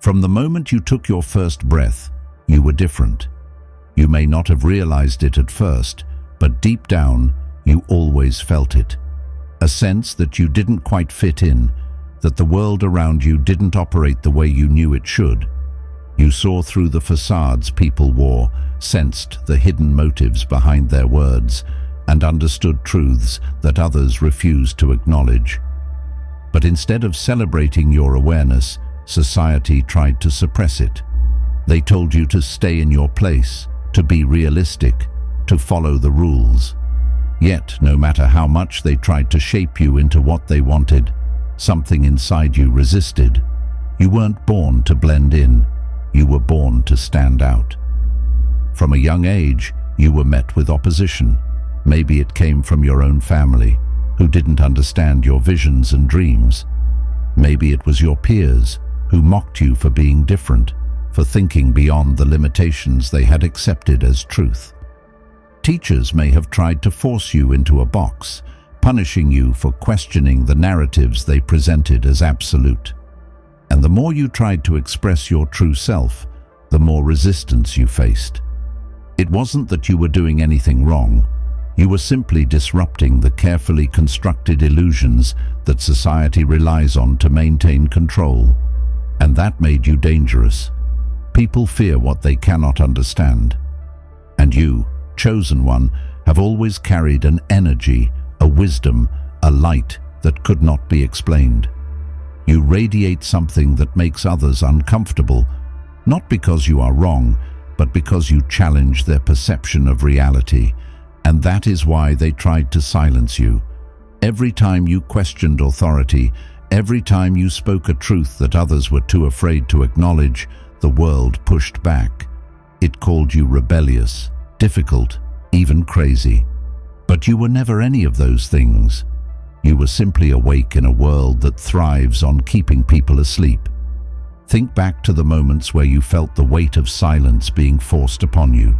From the moment you took your first breath, you were different. You may not have realized it at first, but deep down, you always felt it. A sense that you didn't quite fit in, that the world around you didn't operate the way you knew it should. You saw through the facades people wore, sensed the hidden motives behind their words, and understood truths that others refused to acknowledge. But instead of celebrating your awareness, society tried to suppress it. They told you to stay in your place, to be realistic, to follow the rules. Yet, no matter how much they tried to shape you into what they wanted, something inside you resisted. You weren't born to blend in, you were born to stand out. From a young age, you were met with opposition. Maybe it came from your own family, who didn't understand your visions and dreams. Maybe it was your peers, who mocked you for being different, for thinking beyond the limitations they had accepted as truth. Teachers may have tried to force you into a box, punishing you for questioning the narratives they presented as absolute. And the more you tried to express your true self, the more resistance you faced. It wasn't that you were doing anything wrong. You were simply disrupting the carefully constructed illusions that society relies on to maintain control. And that made you dangerous. People fear what they cannot understand. And you, chosen one, have always carried an energy, a wisdom, a light that could not be explained. You radiate something that makes others uncomfortable, not because you are wrong, but because you challenge their perception of reality. And that is why they tried to silence you. Every time you questioned authority, every time you spoke a truth that others were too afraid to acknowledge, the world pushed back. It called you rebellious, difficult, even crazy. But you were never any of those things. You were simply awake in a world that thrives on keeping people asleep. Think back to the moments where you felt the weight of silence being forced upon you.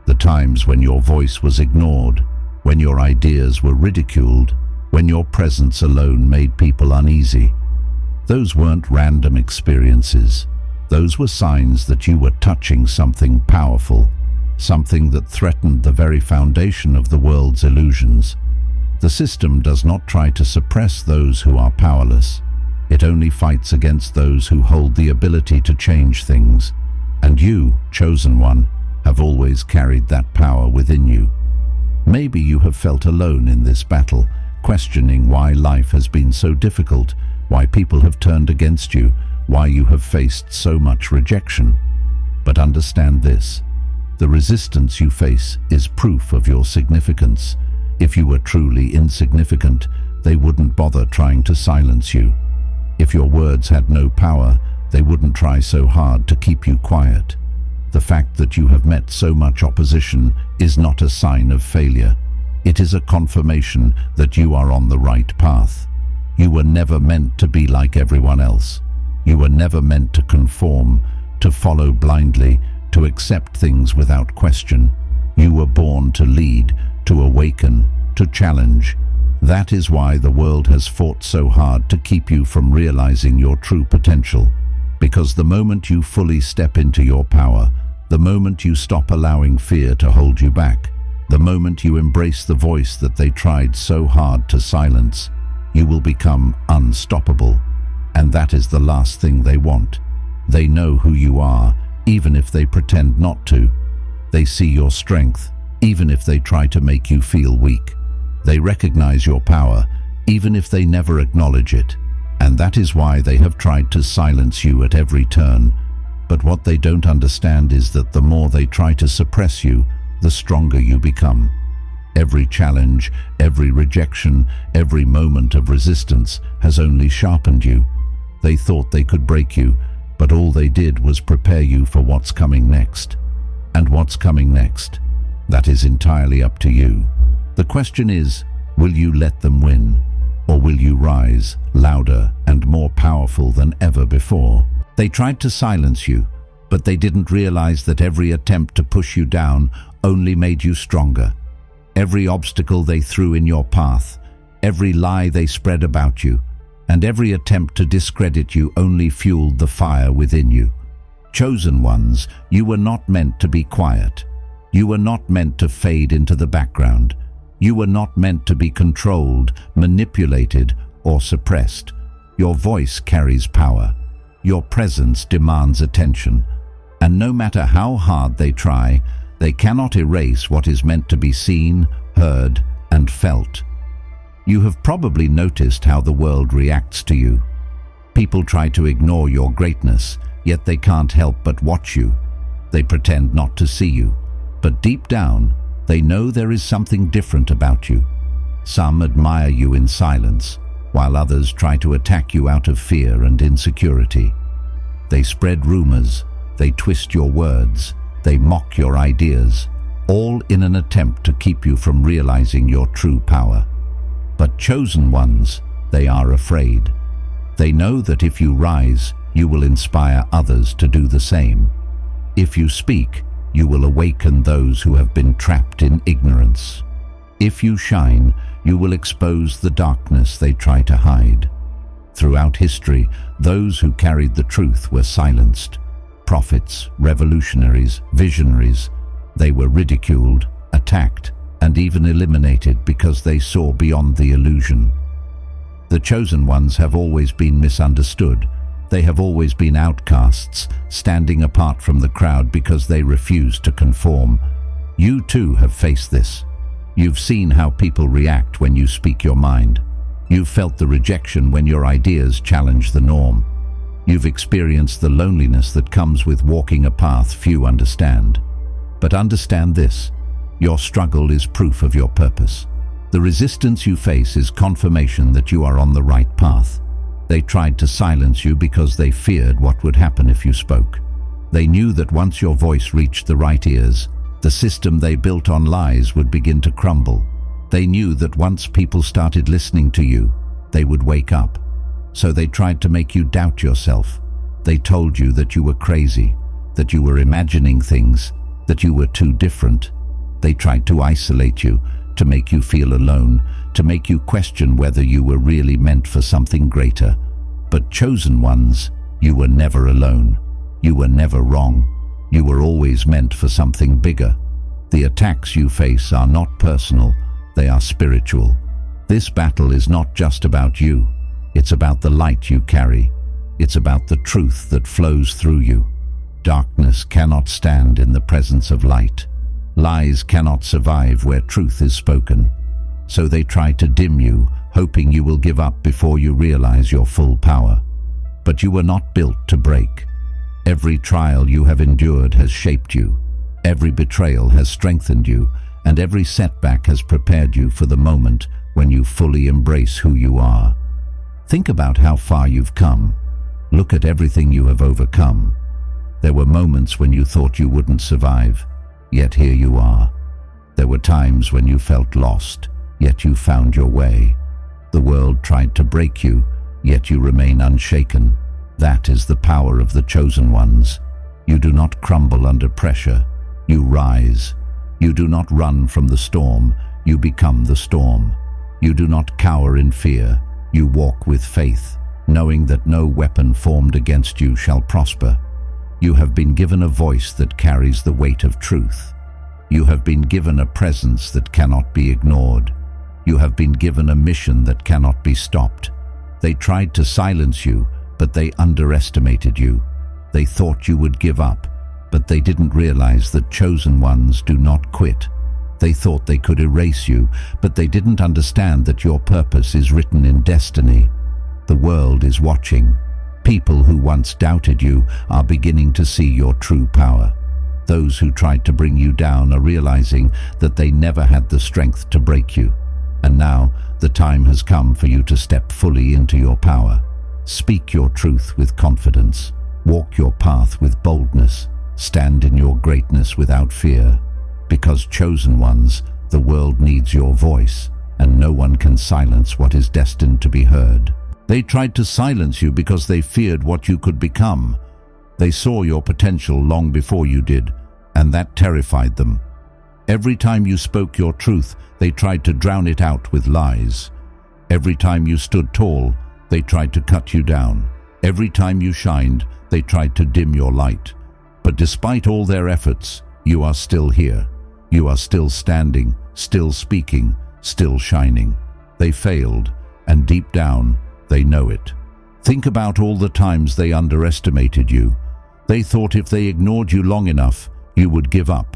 The times when your voice was ignored, when your ideas were ridiculed, when your presence alone made people uneasy. Those weren't random experiences. Those were signs that you were touching something powerful, something that threatened the very foundation of the world's illusions. The system does not try to suppress those who are powerless. It only fights against those who hold the ability to change things. And you, chosen one, have always carried that power within you. Maybe you have felt alone in this battle, questioning why life has been so difficult, why people have turned against you, why you have faced so much rejection. But understand this: the resistance you face is proof of your significance. If you were truly insignificant, they wouldn't bother trying to silence you. If your words had no power, they wouldn't try so hard to keep you quiet. The fact that you have met so much opposition is not a sign of failure. It is a confirmation that you are on the right path. You were never meant to be like everyone else. You were never meant to conform, to follow blindly, to accept things without question. You were born to lead, to awaken, to challenge. That is why the world has fought so hard to keep you from realizing your true potential. Because the moment you fully step into your power, the moment you stop allowing fear to hold you back, the moment you embrace the voice that they tried so hard to silence, you will become unstoppable. And that is the last thing they want. They know who you are, even if they pretend not to. They see your strength, even if they try to make you feel weak. They recognize your power, even if they never acknowledge it. And that is why they have tried to silence you at every turn. But what they don't understand is that the more they try to suppress you, the stronger you become. Every challenge, every rejection, every moment of resistance has only sharpened you. They thought they could break you, but all they did was prepare you for what's coming next. And what's coming next? That is entirely up to you. The question is, will you let them win? Or will you rise, louder and more powerful than ever before? They tried to silence you, but they didn't realize that every attempt to push you down only made you stronger. Every obstacle they threw in your path, every lie they spread about you, and every attempt to discredit you only fueled the fire within you. Chosen ones, you were not meant to be quiet. You were not meant to fade into the background. You were not meant to be controlled, manipulated, or suppressed. Your voice carries power. Your presence demands attention. And no matter how hard they try, they cannot erase what is meant to be seen, heard, and felt. You have probably noticed how the world reacts to you. People try to ignore your greatness, yet they can't help but watch you. They pretend not to see you, but deep down, they know there is something different about you. Some admire you in silence, while others try to attack you out of fear and insecurity. They spread rumors, they twist your words, they mock your ideas, all in an attempt to keep you from realizing your true power. But chosen ones, they are afraid. They know that if you rise, you will inspire others to do the same. If you speak, you will awaken those who have been trapped in ignorance. If you shine, you will expose the darkness they try to hide. Throughout history, those who carried the truth were silenced. Prophets, revolutionaries, visionaries, they were ridiculed, attacked, and even eliminated because they saw beyond the illusion. The chosen ones have always been misunderstood. They have always been outcasts, standing apart from the crowd because they refuse to conform. You too have faced this. You've seen how people react when you speak your mind. You've felt the rejection when your ideas challenge the norm. You've experienced the loneliness that comes with walking a path few understand. But understand this, your struggle is proof of your purpose. The resistance you face is confirmation that you are on the right path. They tried to silence you because they feared what would happen if you spoke. They knew that once your voice reached the right ears, the system they built on lies would begin to crumble. They knew that once people started listening to you, they would wake up. So they tried to make you doubt yourself. They told you that you were crazy, that you were imagining things, that you were too different. They tried to isolate you, to make you feel alone, to make you question whether you were really meant for something greater. But chosen ones, you were never alone. You were never wrong. You were always meant for something bigger. The attacks you face are not personal, they are spiritual. This battle is not just about you. It's about the light you carry. It's about the truth that flows through you. Darkness cannot stand in the presence of light. Lies cannot survive where truth is spoken. So they try to dim you, hoping you will give up before you realize your full power. But you were not built to break. Every trial you have endured has shaped you. Every betrayal has strengthened you, and every setback has prepared you for the moment when you fully embrace who you are. Think about how far you've come. Look at everything you have overcome. There were moments when you thought you wouldn't survive, yet here you are. There were times when you felt lost, yet you found your way. The world tried to break you, yet you remain unshaken. That is the power of the chosen ones. You do not crumble under pressure. You rise. You do not run from the storm. You become the storm. You do not cower in fear. You walk with faith, knowing that no weapon formed against you shall prosper. You have been given a voice that carries the weight of truth. You have been given a presence that cannot be ignored. You have been given a mission that cannot be stopped. They tried to silence you, but they underestimated you. They thought you would give up, but they didn't realize that chosen ones do not quit. They thought they could erase you, but they didn't understand that your purpose is written in destiny. The world is watching. People who once doubted you are beginning to see your true power. Those who tried to bring you down are realizing that they never had the strength to break you. And now, the time has come for you to step fully into your power. Speak your truth with confidence. Walk your path with boldness. Stand in your greatness without fear. Because chosen ones, the world needs your voice, and no one can silence what is destined to be heard. They tried to silence you because they feared what you could become. They saw your potential long before you did, and that terrified them. Every time you spoke your truth, they tried to drown it out with lies. Every time you stood tall, they tried to cut you down. Every time you shined, they tried to dim your light. But despite all their efforts, you are still here. You are still standing, still speaking, still shining. They failed, and deep down, they know it. Think about all the times they underestimated you. They thought if they ignored you long enough, you would give up.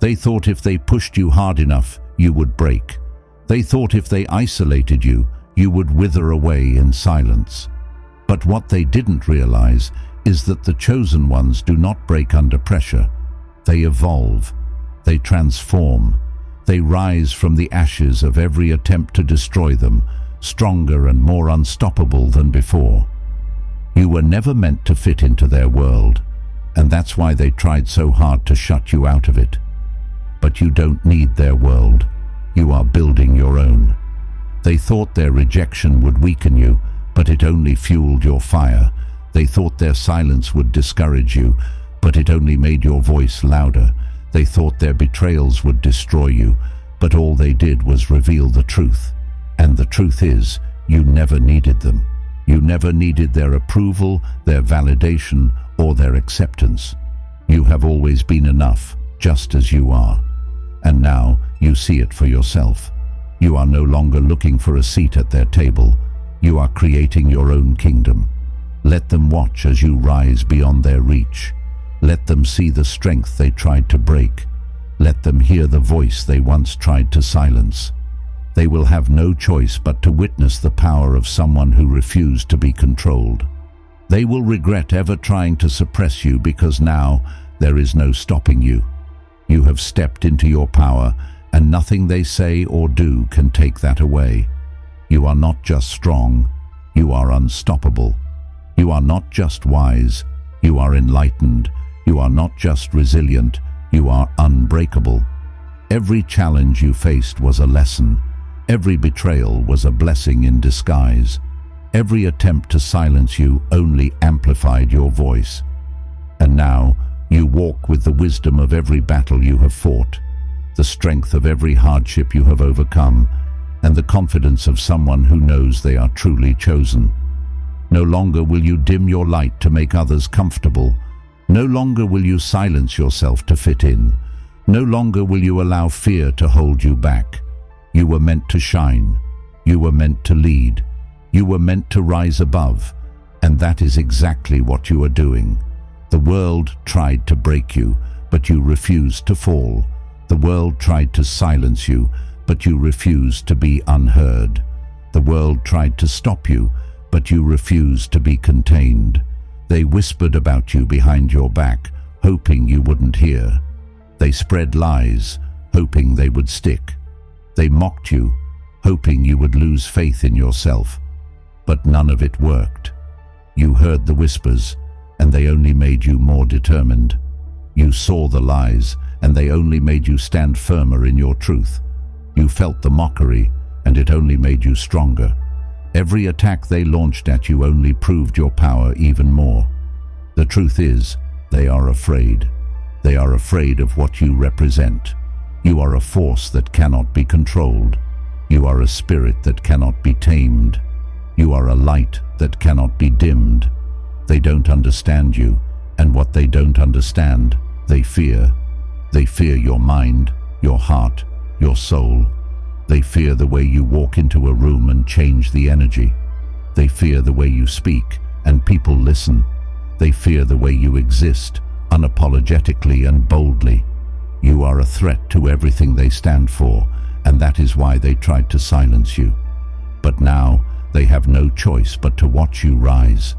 They thought if they pushed you hard enough, you would break. They thought if they isolated you, you would wither away in silence. But what they didn't realize is that the chosen ones do not break under pressure. They evolve. They transform. They rise from the ashes of every attempt to destroy them, stronger and more unstoppable than before. You were never meant to fit into their world, and that's why they tried so hard to shut you out of it. But you don't need their world. You are building your own. They thought their rejection would weaken you, but it only fueled your fire. They thought their silence would discourage you, but it only made your voice louder. They thought their betrayals would destroy you, but all they did was reveal the truth. And the truth is, you never needed them. You never needed their approval, their validation, or their acceptance. You have always been enough, just as you are. And now you see it for yourself. You are no longer looking for a seat at their table. You are creating your own kingdom. Let them watch as you rise beyond their reach. Let them see the strength they tried to break. Let them hear the voice they once tried to silence. They will have no choice but to witness the power of someone who refused to be controlled. They will regret ever trying to suppress you because now there is no stopping you. You have stepped into your power, and nothing they say or do can take that away. You are not just strong, you are unstoppable. You are not just wise, you are enlightened. You are not just resilient, you are unbreakable. Every challenge you faced was a lesson. Every betrayal was a blessing in disguise. Every attempt to silence you only amplified your voice. And now, you walk with the wisdom of every battle you have fought, the strength of every hardship you have overcome, and the confidence of someone who knows they are truly chosen. No longer will you dim your light to make others comfortable. No longer will you silence yourself to fit in. No longer will you allow fear to hold you back. You were meant to shine. You were meant to lead. You were meant to rise above. And that is exactly what you are doing. The world tried to break you, but you refused to fall. The world tried to silence you, but you refused to be unheard. The world tried to stop you, but you refused to be contained. They whispered about you behind your back, hoping you wouldn't hear. They spread lies, hoping they would stick. They mocked you, hoping you would lose faith in yourself. But none of it worked. You heard the whispers, and they only made you more determined. You saw the lies, and they only made you stand firmer in your truth. You felt the mockery, and it only made you stronger. Every attack they launched at you only proved your power even more. The truth is, they are afraid. They are afraid of what you represent. You are a force that cannot be controlled. You are a spirit that cannot be tamed. You are a light that cannot be dimmed. They don't understand you, and what they don't understand, they fear. They fear your mind, your heart, your soul. They fear the way you walk into a room and change the energy. They fear the way you speak and people listen. They fear the way you exist, unapologetically and boldly. You are a threat to everything they stand for, and that is why they tried to silence you. But now, they have no choice but to watch you rise.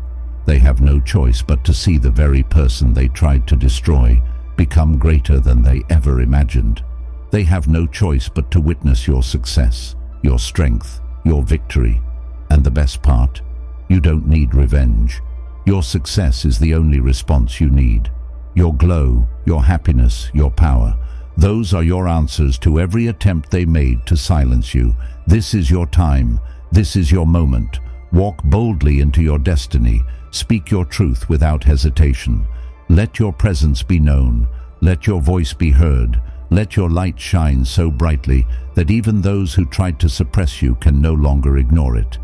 They have no choice but to see the very person they tried to destroy become greater than they ever imagined. They have no choice but to witness your success, your strength, your victory. And the best part, you don't need revenge. Your success is the only response you need. Your glow, your happiness, your power, those are your answers to every attempt they made to silence you. This is your time. This is your moment. Walk boldly into your destiny. Speak your truth without hesitation. Let your presence be known. Let your voice be heard. Let your light shine so brightly that even those who tried to suppress you can no longer ignore it.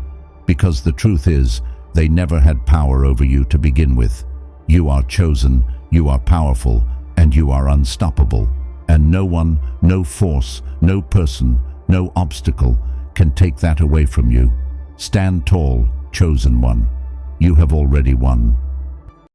because the truth is, they never had power over you to begin with. You are chosen, you are powerful, and you are unstoppable. And no one, no force, no person, no obstacle can take that away from you. Stand tall, chosen one. You have already won.